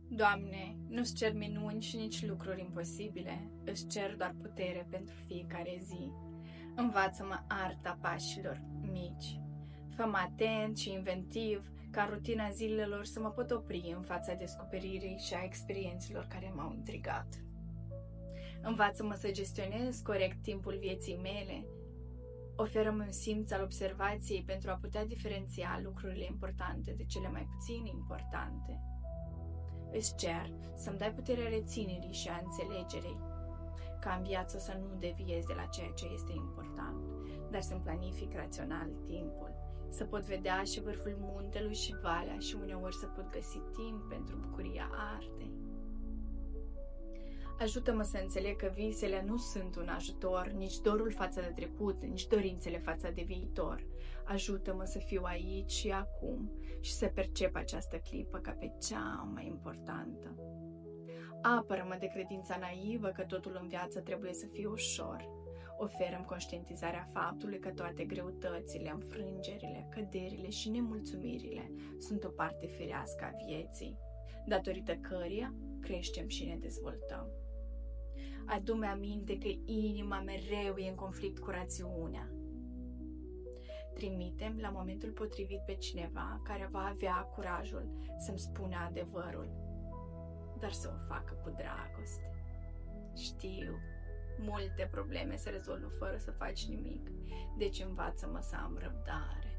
Doamne, nu-ți cer minuni și nici lucruri imposibile, îți cer doar putere pentru fiecare zi. Învață-mă arta pașilor mici. Fă-mă atent și inventiv, ca rutina zilelor să mă pot opri în fața descoperirii și a experiențelor care m-au intrigat. Învață-mă să gestionez corect timpul vieții mele. Oferă-mi un simț al observației pentru a putea diferenția lucrurile importante de cele mai puțin importante. Îți cer să-mi dai puterea reținerii și a înțelegerii, ca în viață să nu deviez de la ceea ce este important, dar să-mi planific rațional timpul, să pot vedea și vârful muntelui și valea și uneori să pot găsi timp pentru bucuria artei. Ajută-mă să înțeleg că visele nu sunt un ajutor, nici dorul față de trecut, nici dorințele față de viitor. Ajută-mă să fiu aici și acum și să percep această clipă ca pe cea mai importantă. Apără-mă de credința naivă că totul în viață trebuie să fie ușor. Oferă-mi conștientizarea faptului că toate greutățile, înfrângerile, căderile și nemulțumirile sunt o parte firească a vieții, datorită căreia creștem și ne dezvoltăm. Adu-mi aminte că inima mereu e în conflict cu rațiunea. Trimitem la momentul potrivit pe cineva care va avea curajul să-mi spună adevărul, dar să o facă cu dragoste. Știu, multe probleme se rezolvă fără să faci nimic, deci învață-mă să am răbdare.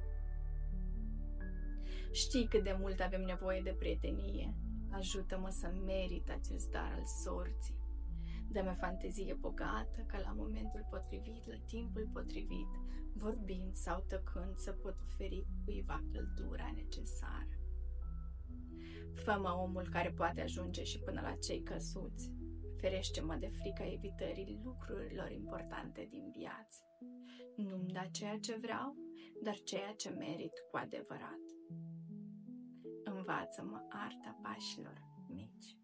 Știi cât de mult avem nevoie de prietenie. Ajută-mă să merit acest dar al sorții. Dă-mi o fantezie bogată ca la momentul potrivit, la timpul potrivit, vorbind sau tăcând să pot oferi cuiva căldura necesară. Fă-mă omul care poate ajunge și până la cei căzuți. Ferește-mă de frica evitării lucrurilor importante din viață. Nu-mi da ceea ce vreau, dar ceea ce merit cu adevărat. Învață-mă arta pașilor mici.